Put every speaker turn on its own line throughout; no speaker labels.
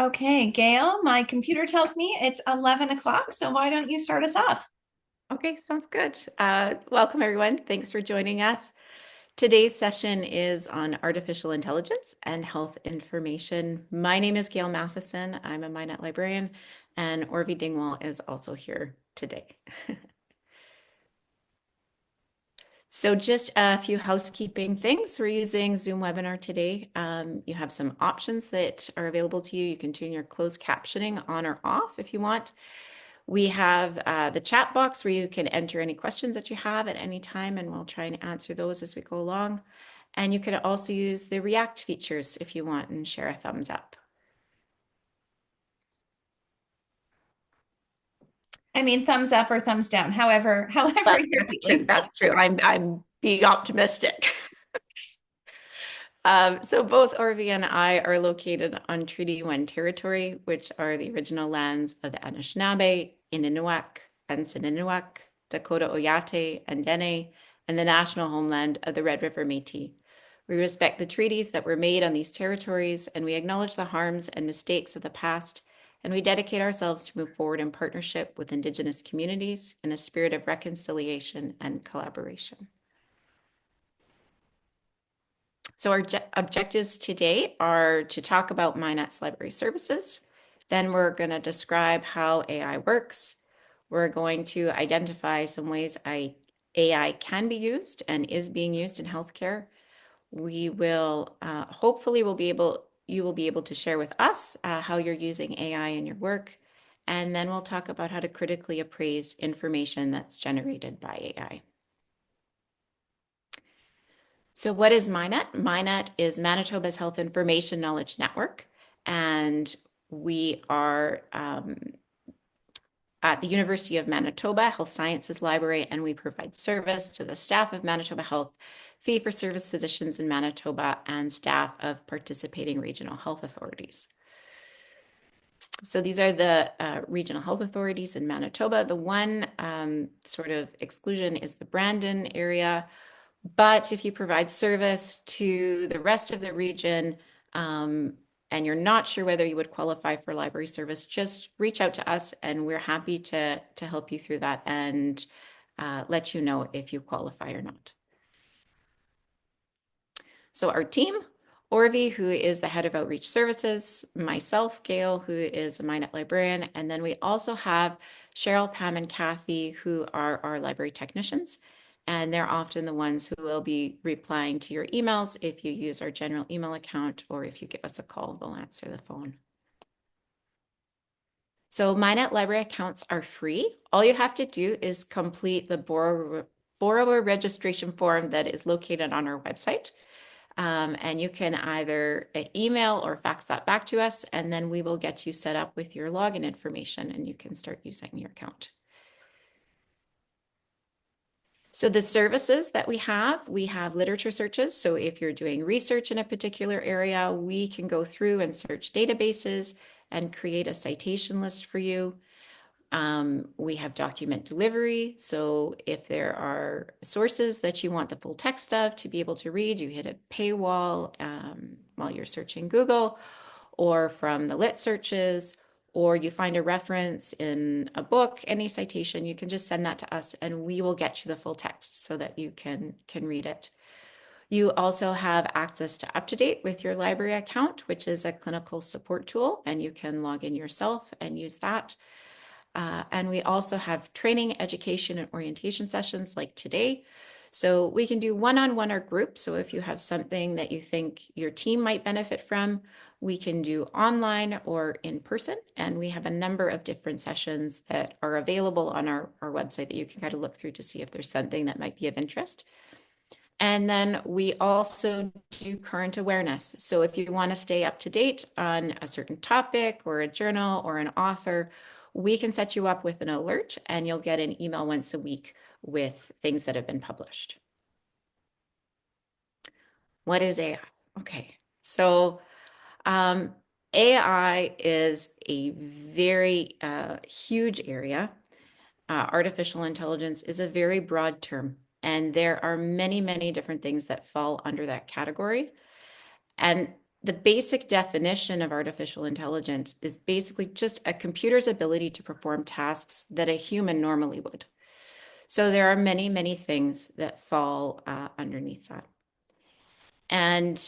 Okay, Gail, my computer tells me it's 11 o'clock, so why don't you start us off?
Okay, sounds good. Welcome, everyone. Thanks for joining us. Today's session is on artificial intelligence and health information. My name is Gail Matheson. I'm a Minnet librarian, and Orvi Dingwall is also here today. So just a few housekeeping things. We're using Zoom webinar today. You have some options that are available to you. You can turn your closed captioning on or off if you want. We have the chat box where you can enter any questions that you have at any time, and we'll try and answer those as we go along. And you can also use the React features if you want and share a thumbs up.
I mean, thumbs up or thumbs down, however you're
That's true.
feeling.
That's true. I'm being optimistic. So both Orvi and I are located on Treaty 1 territory, which are the original lands of the Anishinaabe, Innuak, and Sininanuak, Dakota Oyate, and Dene, and the national homeland of the Red River Métis. We respect the treaties that were made on these territories, and we acknowledge the harms and mistakes of the past, and we dedicate ourselves to move forward in partnership with Indigenous communities in a spirit of reconciliation and collaboration. So our objectives today are to talk about Minet's library services. Then we're going to describe how AI works. We're going to identify some ways AI can be used and is being used in healthcare. We will hopefully you will be able to share with us how you're using AI in your work. And then we'll talk about how to critically appraise information that's generated by AI. So what is MyNet? MyNet is Manitoba's Health Information Knowledge Network, and we are at the University of Manitoba Health Sciences Library, and we provide service to the staff of Manitoba Health, fee-for-service physicians in Manitoba, and staff of participating regional health authorities. So these are the regional health authorities in Manitoba. The one sort of exclusion is the Brandon area. But if you provide service to the rest of the region, and you're not sure whether you would qualify for library service, just reach out to us and we're happy to help you through that and let you know if you qualify or not. So our team, Orvi, who is the head of outreach services, myself, Gail, who is a Minnet librarian, and then we also have Cheryl, Pam, and Kathy, who are our library technicians. And they're often the ones who will be replying to your emails if you use our general email account, or if you give us a call, we'll answer the phone. So Minnet library accounts are free. All you have to do is complete the borrower registration form that is located on our website. And you can either email or fax that back to us, and then we will get you set up with your login information and you can start using your account. So the services that we have literature searches. So if you're doing research in a particular area, we can go through and search databases and create a citation list for you. We have document delivery. So if there are sources that you want the full text of to be able to read, you hit a paywall while you're searching Google, or from the lit searches, or you find a reference in a book, any citation, you can just send that to us and we will get you the full text so that you can read it. You also have access to UpToDate with your library account, which is a clinical support tool, and you can log in yourself and use that. And we also have training, education, and orientation sessions like today. So we can do one-on-one or group. So if you have something that you think your team might benefit from, we can do online or in person. And we have a number of different sessions that are available on our website that you can kind of look through to see if there's something that might be of interest. And then we also do current awareness. So if you want to stay up to date on a certain topic or a journal or an author, we can set you up with an alert and you'll get an email once a week with things that have been published. What is AI? Okay, so AI is a very huge area. Artificial intelligence is a very broad term, and there are many, many different things that fall under that category. And the basic definition of artificial intelligence is basically just a computer's ability to perform tasks that a human normally would. So there are many, many things that fall underneath that. And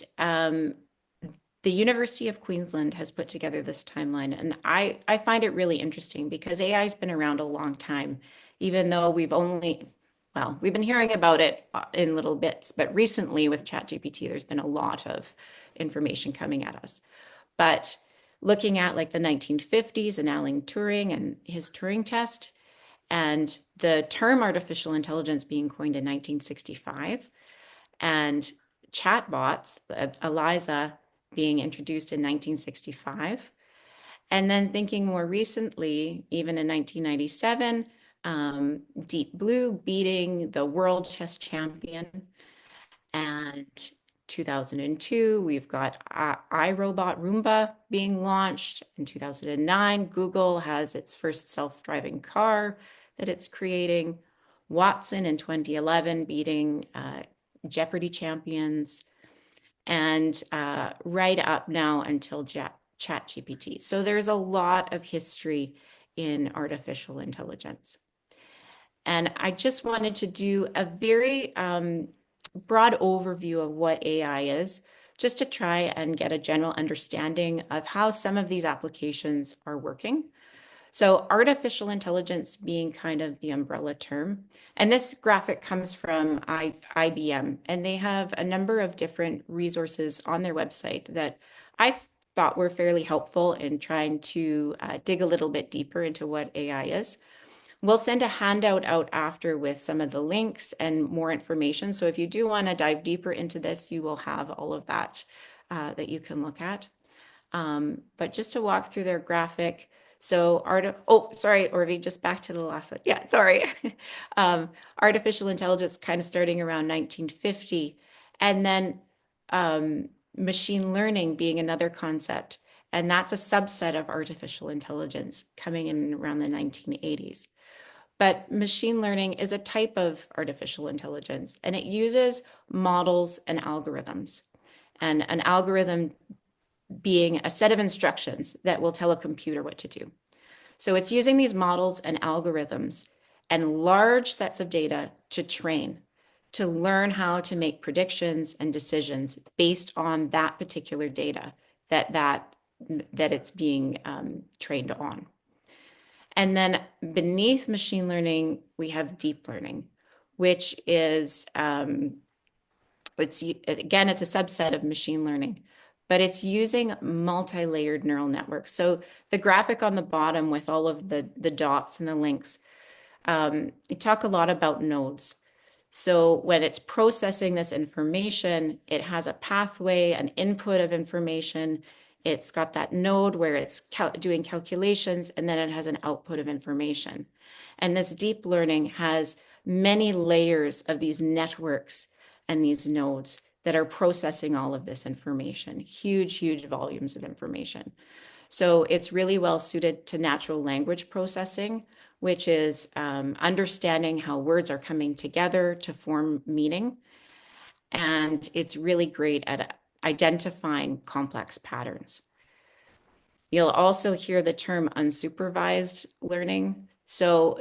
the University of Queensland has put together this timeline, and I find it really interesting because AI has been around a long time, even though we've been hearing about it in little bits, but recently with ChatGPT, there's been a lot of information coming at us. But looking at like the 1950s and Alan Turing and his Turing test, and the term artificial intelligence being coined in 1965, and chatbots, Eliza being introduced in 1965. And then thinking more recently, even in 1997, Deep Blue beating the world chess champion. And 2002, we've got iRobot Roomba being launched. In 2009, Google has its first self-driving car that it's creating. Watson in 2011 beating Jeopardy champions, and right up now until ChatGPT. So there's a lot of history in artificial intelligence. And I just wanted to do a very broad overview of what AI is, just to try and get a general understanding of how some of these applications are working. So artificial intelligence being kind of the umbrella term. And this graphic comes from IBM, and they have a number of different resources on their website that I thought were fairly helpful in trying to dig a little bit deeper into what AI is. We'll send a handout out after with some of the links and more information. So if you do want to dive deeper into this, you will have all of that that you can look at. But just to walk through their graphic. So sorry, Orvi, just back to the last one. Yeah, sorry. Artificial intelligence kind of starting around 1950, and then machine learning being another concept. And that's a subset of artificial intelligence coming in around the 1980s. But machine learning is a type of artificial intelligence, and it uses models and algorithms. And an algorithm being a set of instructions that will tell a computer what to do. So it's using these models and algorithms and large sets of data to train, to learn how to make predictions and decisions based on that particular data that it's being trained on. And then beneath machine learning, we have deep learning, which is it's a subset of machine learning, but it's using multi-layered neural networks. So the graphic on the bottom with all of the dots and the links, we talk a lot about nodes. So when it's processing this information, it has a pathway, an input of information. It's got that node where it's doing calculations, and then it has an output of information. And this deep learning has many layers of these networks and these nodes that are processing all of this information, huge, huge volumes of information. So it's really well suited to natural language processing, which is understanding how words are coming together to form meaning. And it's really great at identifying complex patterns. You'll also hear the term unsupervised learning. So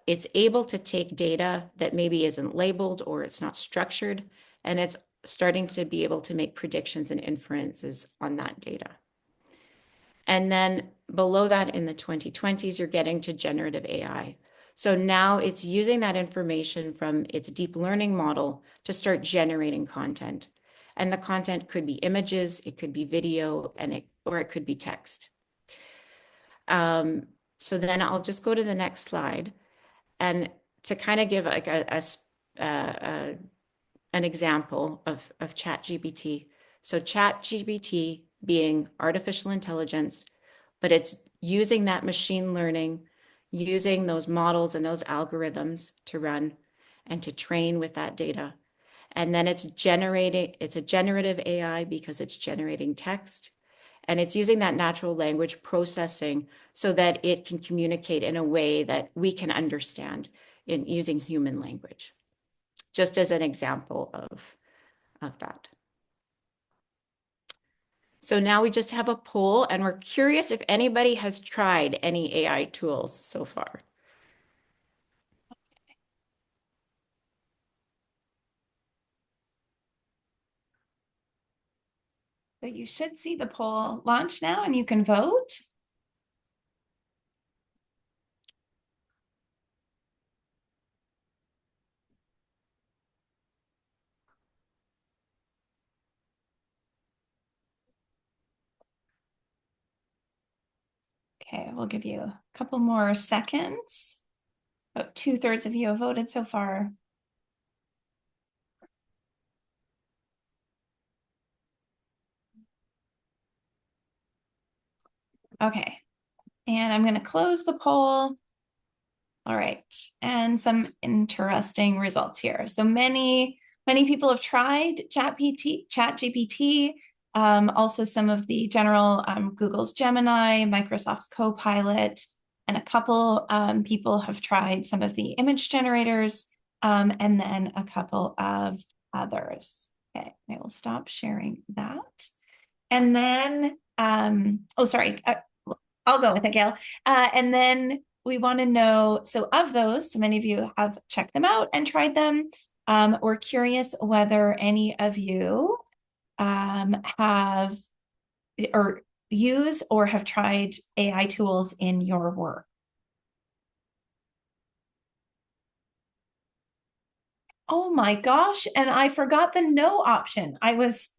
it's able to take data that maybe isn't labeled or it's not structured, and it's starting to be able to make predictions and inferences on that data. And then below that in the 2020s, you're getting to generative AI. So now it's using that information from its deep learning model to start generating content. And the content could be images, it could be video, or it could be text. So then I'll just go to the next slide. And to kind of give like an example of ChatGPT. So ChatGPT being artificial intelligence, but it's using that machine learning, using those models and those algorithms to run and to train with that data. And then it's a generative AI because it's generating text. And it's using that natural language processing so that it can communicate in a way that we can understand in using human language, just as an example of that. So now we just have a poll, and we're curious if anybody has tried any AI tools so far.
So you should see the poll launch now and you can vote. Okay, we'll give you a couple more seconds. About 2/3 of you have voted so far. Okay, and I'm going to close the poll. All right, and some interesting results here. So many people have tried ChatGPT, also some of the general Google's Gemini, Microsoft's Copilot, and a couple people have tried some of the image generators, and then a couple of others. Okay, I will stop sharing that. And then, oh, sorry, I'll go with it, Gail. And then we want to know, so of those, so many of you have checked them out and tried them. We're curious whether any of you have or use or have tried AI tools in your work. Oh my gosh, and I forgot the no option. I was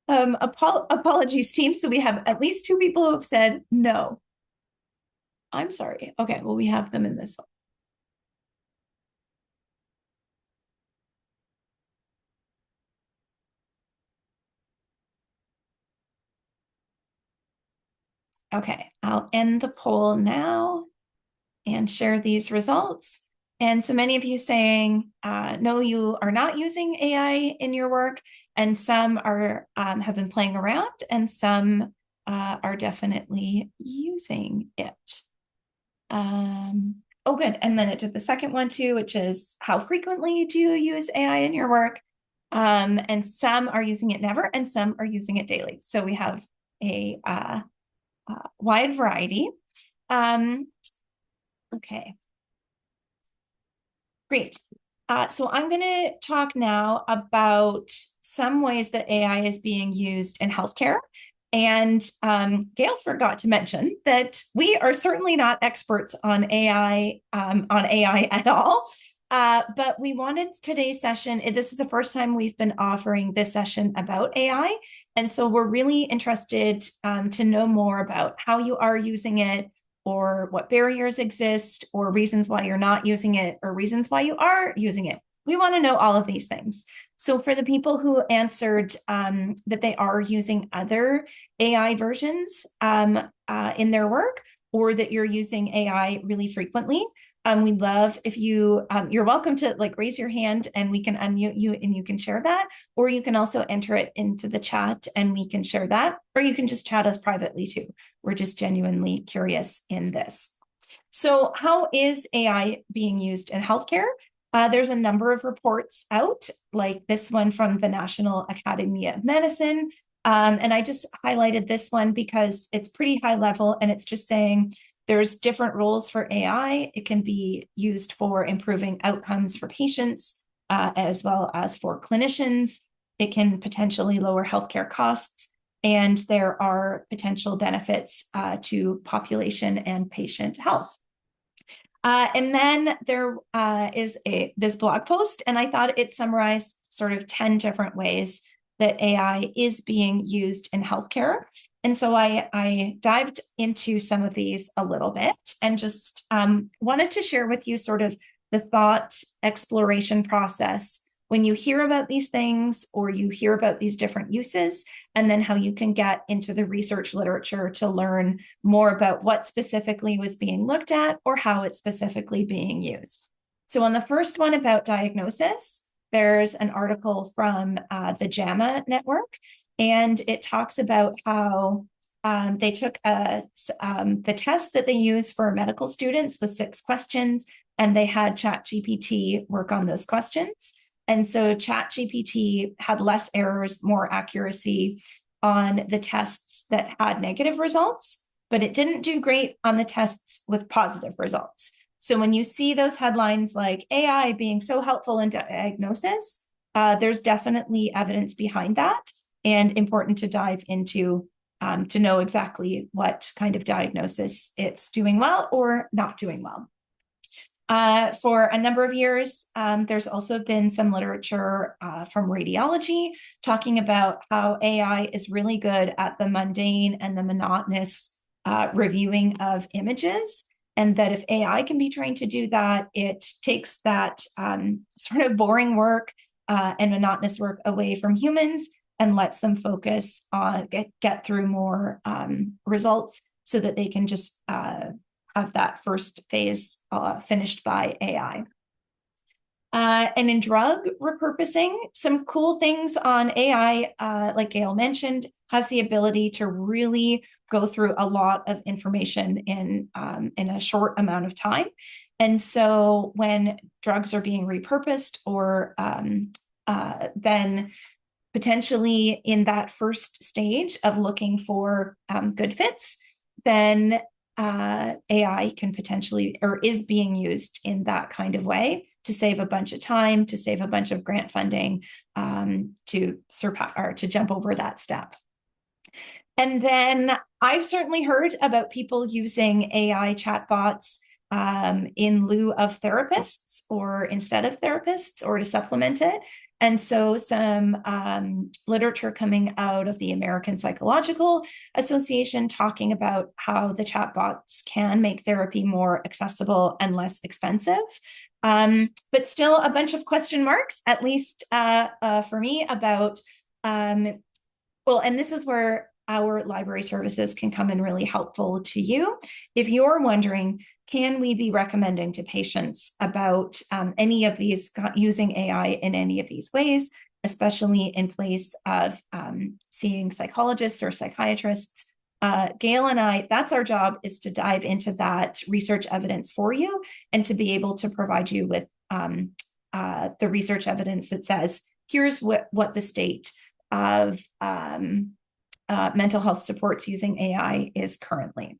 apologies, team. So we have at least 2 people who have said no. I'm sorry. Okay, well, we have them in this one. Okay, I'll end the poll now and share these results. And so many of you saying, no, you are not using AI in your work, and some are have been playing around, and some are definitely using it. Oh, good. And then it did the second one too, which is how frequently do you use AI in your work? And some are using it never, and some are using it daily. So we have a wide variety. Okay, great. So I'm going to talk now about some ways that AI is being used in healthcare. And Gail forgot to mention that we are certainly not experts on AI at all. But we wanted today's session, this is the first time we've been offering this session about AI. And so we're really interested to know more about how you are using it, or what barriers exist, or reasons why you're not using it, or reasons why you are using it. We want to know all of these things. So for the people who answered that they are using other AI versions in their work, or that you're using AI really frequently, we'd love if you're welcome to raise your hand and we can unmute you and you can share that, or you can also enter it into the chat and we can share that, or you can just chat us privately too. We're just genuinely curious in this. So how is AI being used in healthcare? There's a number of reports out, like this one from the National Academy of Medicine. And I just highlighted this one because it's pretty high level, and it's just saying there's different roles for AI. It can be used for improving outcomes for patients, as well as for clinicians. It can potentially lower healthcare costs, and there are potential benefits to population and patient health. And then there is this blog post, and I thought it summarized sort of 10 different ways that AI is being used in healthcare. And so I dived into some of these a little bit and just wanted to share with you sort of the thought exploration process when you hear about these things, or you hear about these different uses, and then how you can get into the research literature to learn more about what specifically was being looked at or how it's specifically being used. So on the first one about diagnosis, there's an article from the JAMA network, and it talks about how they took the test that they use for medical students with 6 questions, and they had ChatGPT work on those questions. And so ChatGPT had less errors, more accuracy. on the tests that had negative results, but it didn't do great on the tests with positive results. So when you see those headlines like AI being so helpful in diagnosis, there's definitely evidence behind that, and important to dive into to know exactly what kind of diagnosis it's doing well or not doing well. For a number of years, there's also been some literature from radiology talking about how AI is really good at the mundane and the monotonous reviewing of images, and that if AI can be trained to do that, it takes that sort of boring work and monotonous work away from humans and lets them focus on get through more results so that they can just have that first phase finished by AI. And in drug repurposing, some cool things on AI, like Gail mentioned, has the ability to really go through a lot of information in a short amount of time. And so when drugs are being repurposed, or then potentially in that first stage of looking for good fits, then AI can potentially, or is being used in that kind of way to save a bunch of time, to save a bunch of grant funding, to surpass or to jump over that step. And then I've certainly heard about people using AI chatbots in lieu of therapists or instead of therapists, or to supplement it. And so some literature coming out of the American Psychological Association talking about how the chatbots can make therapy more accessible and less expensive. But still a bunch of question marks, at least for me, about, well, and this is where our library services can come in really helpful to you. If you're wondering, can we be recommending to patients about any of these, using AI in any of these ways, especially in place of seeing psychologists or psychiatrists? Gail and I, that's our job, is to dive into that research evidence for you and to be able to provide you with the research evidence that says, here's what the state of mental health supports using AI is currently.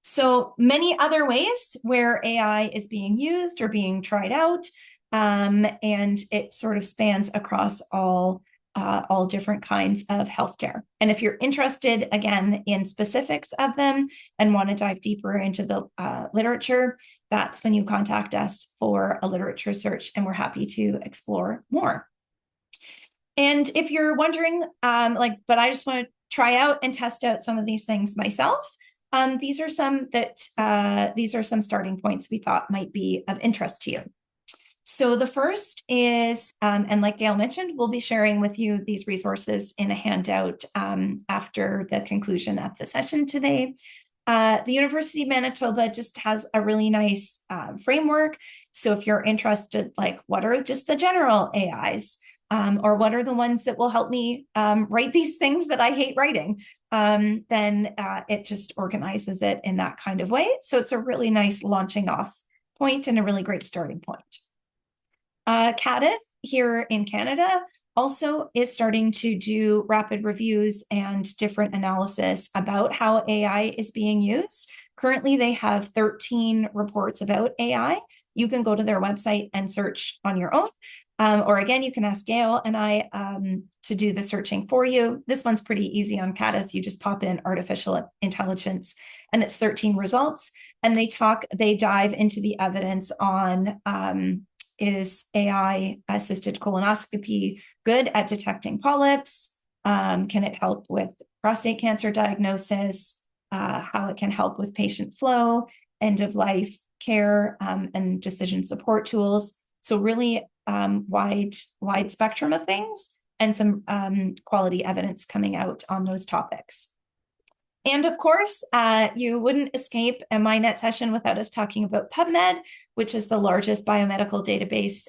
So many other ways where AI is being used or being tried out, and it sort of spans across all different kinds of healthcare. And if you're interested, again, in specifics of them and want to dive deeper into the literature, that's when you contact us for a literature search, and we're happy to explore more. And if you're wondering, but I just want to try out and test out some of these things myself, these are some starting points we thought might be of interest to you. So the first is, and like Gail mentioned, we'll be sharing with you these resources in a handout after the conclusion of the session today. The University of Manitoba just has a really nice framework. So if you're interested, like, what are just the general AIs? Or what are the ones that will help me write these things that I hate writing, then it just organizes it in that kind of way. So it's a really nice launching off point and a really great starting point. CADTH here in Canada also is starting to do rapid reviews and different analysis about how AI is being used. Currently, they have 13 reports about AI. You can go to their website and search on your own. Or again, you can ask Gail and I to do the searching for you. This one's pretty easy on CADTH. You just pop in artificial intelligence and it's 13 results. And they dive into the evidence on, is AI assisted colonoscopy good at detecting polyps? Can it help with prostate cancer diagnosis? How it can help with patient flow, end of life care, and decision support tools. So really wide spectrum of things, and some quality evidence coming out on those topics. And of course, you wouldn't escape a MyNet session without us talking about PubMed, which is the largest biomedical database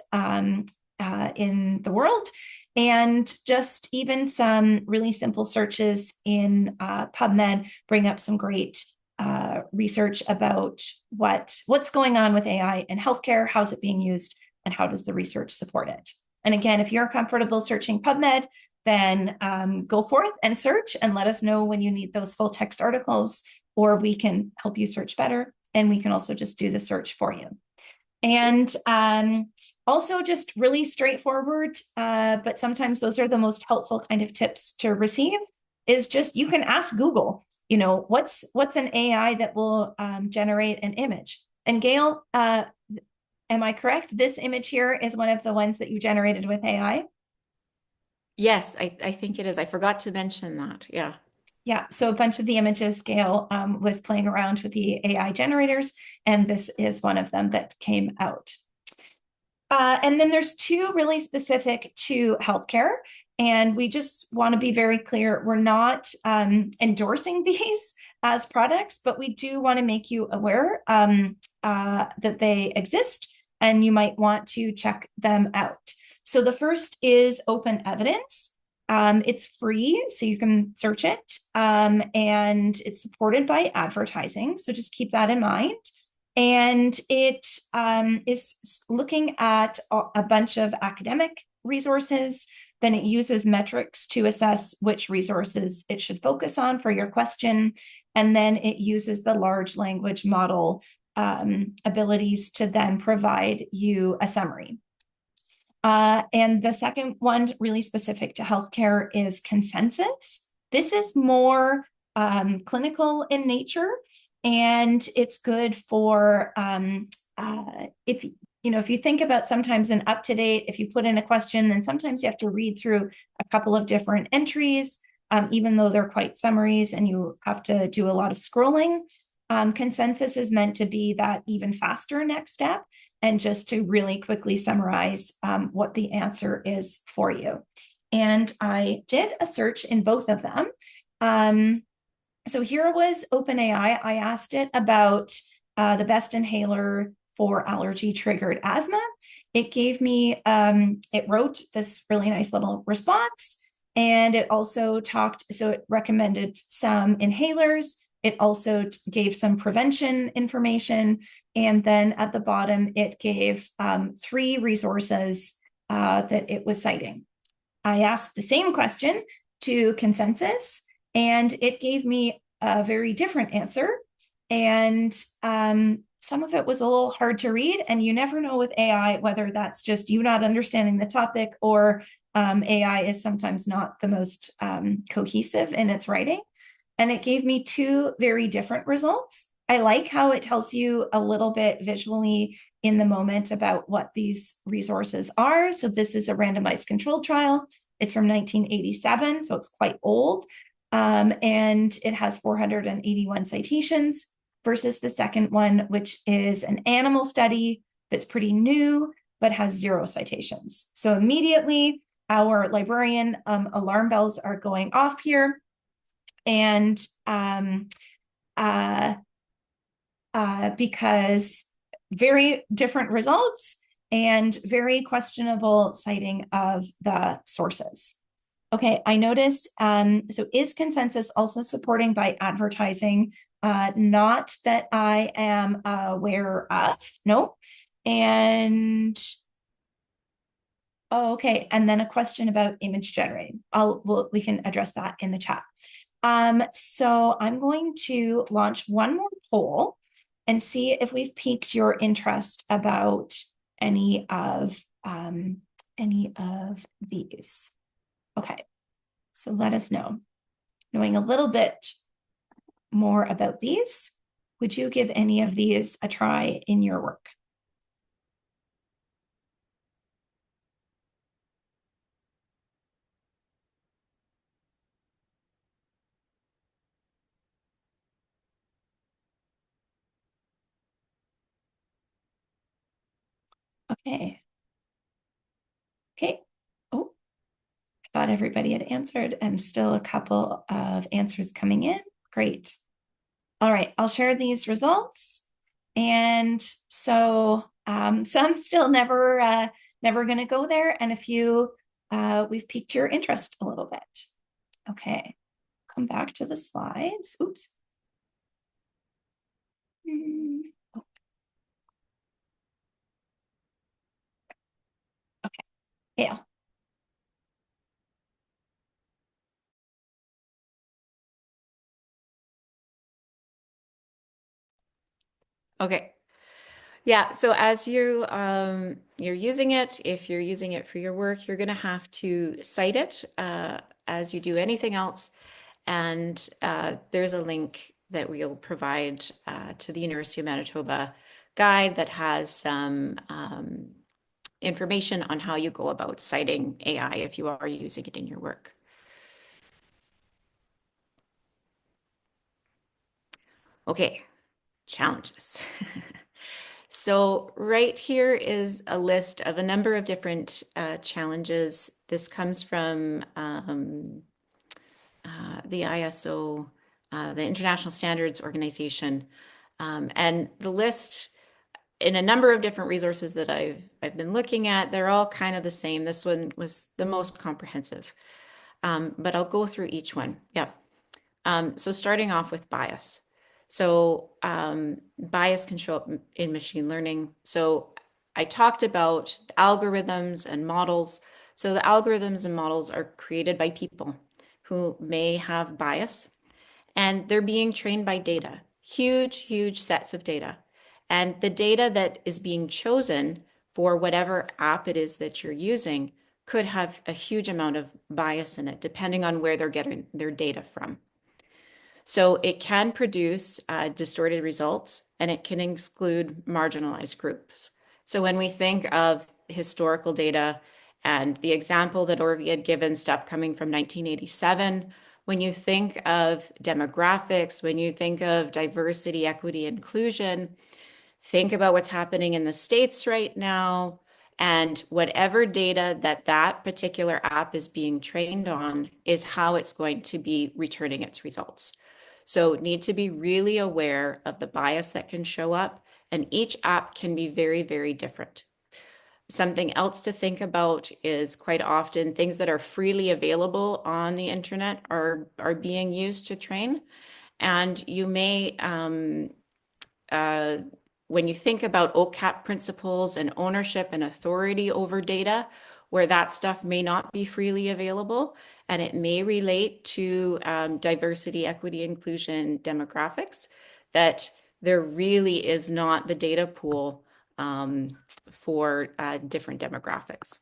in the world. And just even some really simple searches in PubMed bring up some great research about what's going on with AI in healthcare, how's it being used, and how does the research support it. And again, if you're comfortable searching PubMed, then go forth and search and let us know when you need those full text articles, or we can help you search better. And we can also just do the search for you. And also just really straightforward, but sometimes those are the most helpful kind of tips to receive, is just you can ask Google, you know, what's an AI that will generate an image? And Gail, am I correct? This image here is one of the ones that you generated with AI?
Yes, I think it is. I forgot to mention that. Yeah.
Yeah, so a bunch of the images, Gail was playing around with the AI generators, and this is one of them that came out. And then there's two really specific to healthcare. And we just want to be very clear, we're not endorsing these as products, but we do want to make you aware that they exist and you might want to check them out. So the first is Open Evidence. It's free, so you can search it, and it's supported by advertising. So just keep that in mind. And it is looking at a bunch of academic resources. Then it uses metrics to assess which resources it should focus on for your question. And then it uses the large language model abilities to then provide you a summary. And the second one, really specific to healthcare, is Consensus. This is more clinical in nature, and it's good for if if you think about sometimes an UpToDate, if you put in a question, then sometimes you have to read through a couple of different entries, even though they're quite summaries, and you have to do a lot of scrolling. Consensus is meant to be that even faster next step, and just to really quickly summarize what the answer is for you. And I did a search in both of them. So here was OpenAI. I asked it about the best inhaler for allergy-triggered asthma. It gave me, it wrote this really nice little response, and it also so it recommended some inhalers. It also gave some prevention information. And then at the bottom, it gave 3 resources that it was citing. I asked the same question to Consensus, and it gave me a very different answer. And some of it was a little hard to read. And you never know with AI whether that's just you not understanding the topic, or AI is sometimes not the most cohesive in its writing. And it gave me 2 very different results. I like how it tells you a little bit visually in the moment about what these resources are. So this is a randomized controlled trial. It's from 1987, so it's quite old. And it has 481 citations versus the second one, which is an animal study that's pretty new, but has 0 citations. So immediately our librarian alarm bells are going off here. And because very different results and very questionable citing of the sources. Okay, I notice, so is Consensus also supporting by advertising? Not that I am aware of, no. And, oh, okay, and then a question about image generating. We can address that in the chat. So I'm going to launch one more poll and see if we've piqued your interest about any of these. Okay, so let us know. Knowing a little bit more about these, would you give any of these a try in your work? Okay. Okay. Oh, thought everybody had answered, and still a couple of answers coming in. Great. All right, I'll share these results. And so some still never going to go there, and a few we've piqued your interest a little bit. Okay, come back to the slides. Oops. Oh. Okay, yeah.
Okay. Yeah, so as you're using it, if you're using it for your work, you're going to have to cite it as you do anything else. And there's a link that we'll provide to the University of Manitoba guide that has some information on how you go about citing AI if you are using it in your work. Okay, challenges. So right here is a list of a number of different challenges. This comes from the ISO, the International Standards Organization, and the list in a number of different resources that I've been looking at, they're all kind of the same. This one was the most comprehensive, but I'll go through each one. Yeah. So starting off with bias. So bias can show up in machine learning. So I talked about algorithms and models. So the algorithms and models are created by people who may have bias, and they're being trained by data, huge, huge sets of data. And the data that is being chosen for whatever app it is that you're using could have a huge amount of bias in it, depending on where they're getting their data from. So it can produce distorted results, and it can exclude marginalized groups. So when we think of historical data and the example that Orvie had given, stuff coming from 1987, when you think of demographics, when you think of diversity, equity, inclusion, think about what's happening in the States right now. And whatever data that that particular app is being trained on is how it's going to be returning its results. So need to be really aware of the bias that can show up, and each app can be very, very different. Something else to think about is quite often things that are freely available on the internet are being used to train. And you may, when you think about OCAP principles and ownership and authority over data, where that stuff may not be freely available, and it may relate to diversity, equity, inclusion, demographics, that there really is not the data pool for different demographics.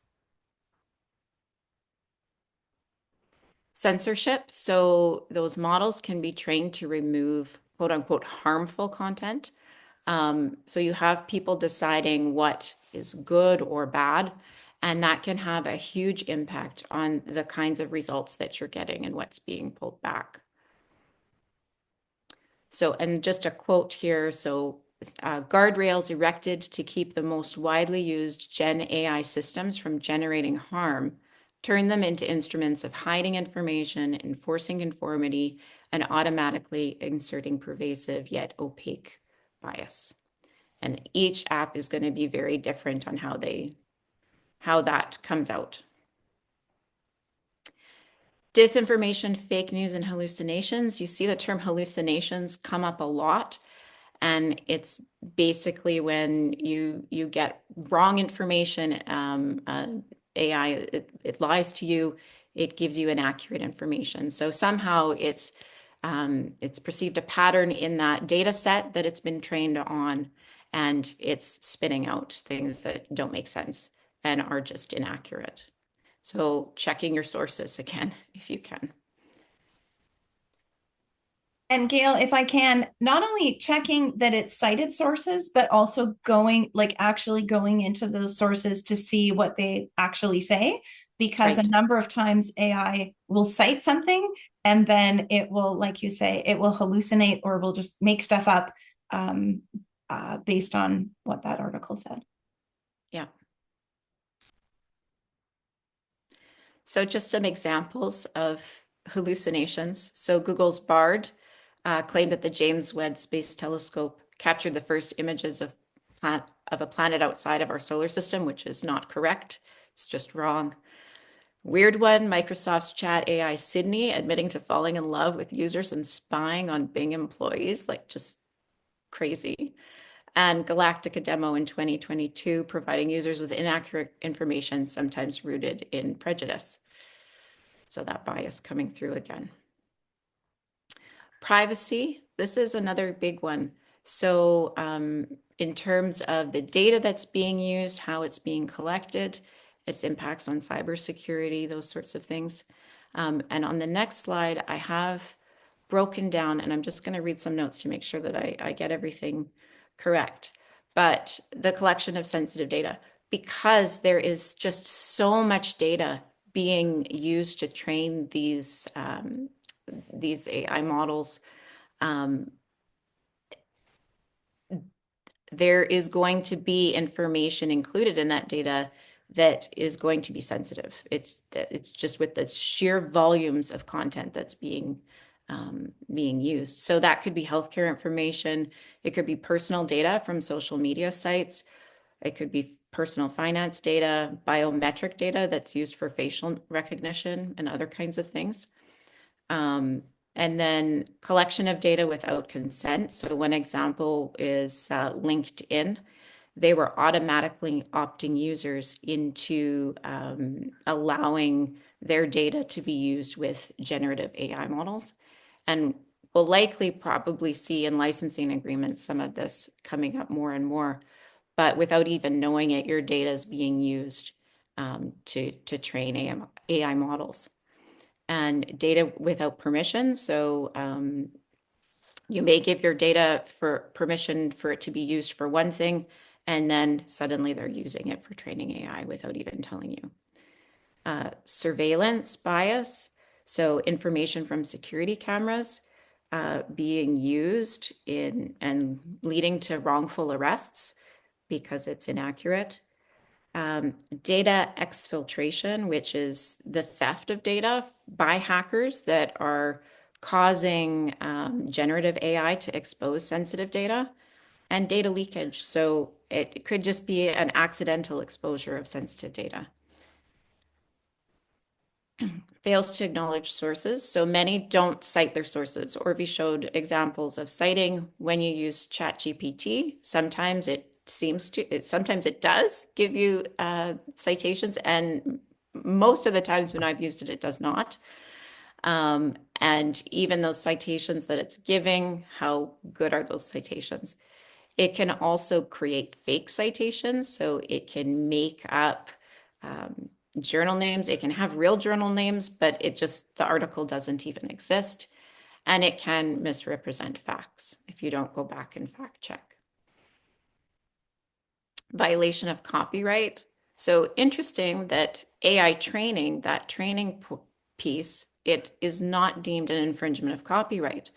Censorship. So those models can be trained to remove quote unquote harmful content. So you have people deciding what is good or bad, and that can have a huge impact on the kinds of results that you're getting and what's being pulled back. So, and just a quote here. So, guardrails erected to keep the most widely used Gen AI systems from generating harm turn them into instruments of hiding information, enforcing conformity, and automatically inserting pervasive yet opaque bias. And each app is going to be very different on how that comes out. Disinformation, fake news, and hallucinations. You see the term hallucinations come up a lot. And it's basically when you get wrong information, AI, it lies to you, it gives you inaccurate information. So somehow it's perceived a pattern in that data set that it's been trained on, and it's spitting out things that don't make sense and are just inaccurate. So checking your sources again, if you can.
And Gail, if I can, not only checking that it's cited sources, but also going, like actually going into those sources to see what they actually say, because a
Right.
number of times AI will cite something and then it will, like you say, it will hallucinate or will just make stuff up based on what that article said.
Yeah. So just some examples of hallucinations. So Google's BARD claimed that the James Webb Space Telescope captured the first images of a planet outside of our solar system, which is not correct. It's just wrong. Weird one, Microsoft's chat AI Sydney admitting to falling in love with users and spying on Bing employees, like just crazy. And Galactica demo in 2022, providing users with inaccurate information, sometimes rooted in prejudice. So that bias coming through again. Privacy, this is another big one. So in terms of the data that's being used, how it's being collected, its impacts on cybersecurity, those sorts of things. And on the next slide, I have broken down, and I'm just going to read some notes to make sure that I get everything correct. But the collection of sensitive data, because there is just so much data being used to train these AI models, there is going to be information included in that data that is going to be sensitive. It's just with the sheer volumes of content that's being used. So that could be healthcare information. It could be personal data from social media sites. It could be personal finance data, biometric data that's used for facial recognition and other kinds of things. And then collection of data without consent. So one example is LinkedIn. They were automatically opting users into allowing their data to be used with generative AI models. And we'll likely probably see in licensing agreements some of this coming up more and more. But without even knowing it, your data is being used to train AI models. And data without permission. So you may give your data for permission for it to be used for one thing, and then suddenly they're using it for training AI without even telling you. Surveillance bias, so information from security cameras being used in and leading to wrongful arrests because it's inaccurate. Data exfiltration, which is the theft of data by hackers that are causing generative AI to expose sensitive data, and data leakage. So it could just be an accidental exposure of sensitive data. Fails to acknowledge sources. So many don't cite their sources. Orvie showed examples of citing when you use ChatGPT. Sometimes sometimes it does give you citations, and most of the times when I've used it, it does not. And even those citations that it's giving, how good are those citations? It can also create fake citations, so it can make up journal names. It can have real journal names, but the article doesn't even exist. And it can misrepresent facts if you don't go back and fact check. Violation of copyright. So interesting that AI training, that training piece, it is not deemed an infringement of copyright.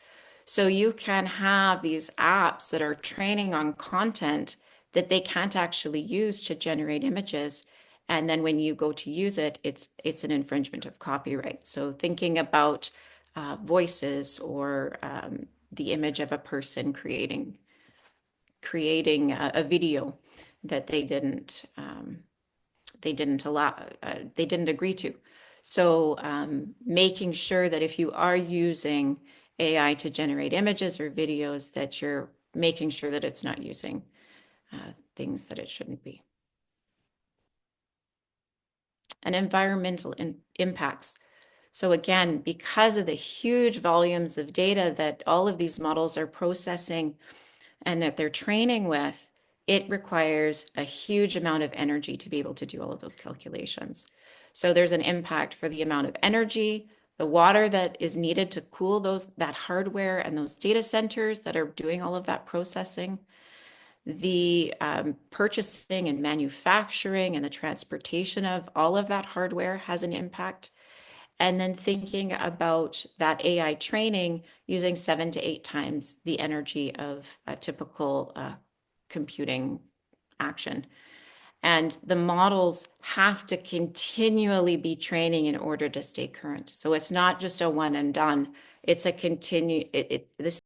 So you can have these apps that are training on content that they can't actually use to generate images. And then when you go to use it, it's an infringement of copyright. So thinking about voices or the image of a person creating a video that they didn't allow, they didn't agree to. So making sure that if you are using AI to generate images or videos, that you're making sure that it's not using things that it shouldn't be. And environmental impacts. So again, because of the huge volumes of data that all of these models are processing and that they're training with, it requires a huge amount of energy to be able to do all of those calculations. So there's an impact for the amount of energy, the water that is needed to cool that hardware and those data centers that are doing all of that processing. The purchasing and manufacturing and the transportation of all of that hardware has an impact. And then thinking about that AI training using 7 to 8 times the energy of a typical computing action. And the models have to continually be training in order to stay current. So it's not just a one and done. It's a this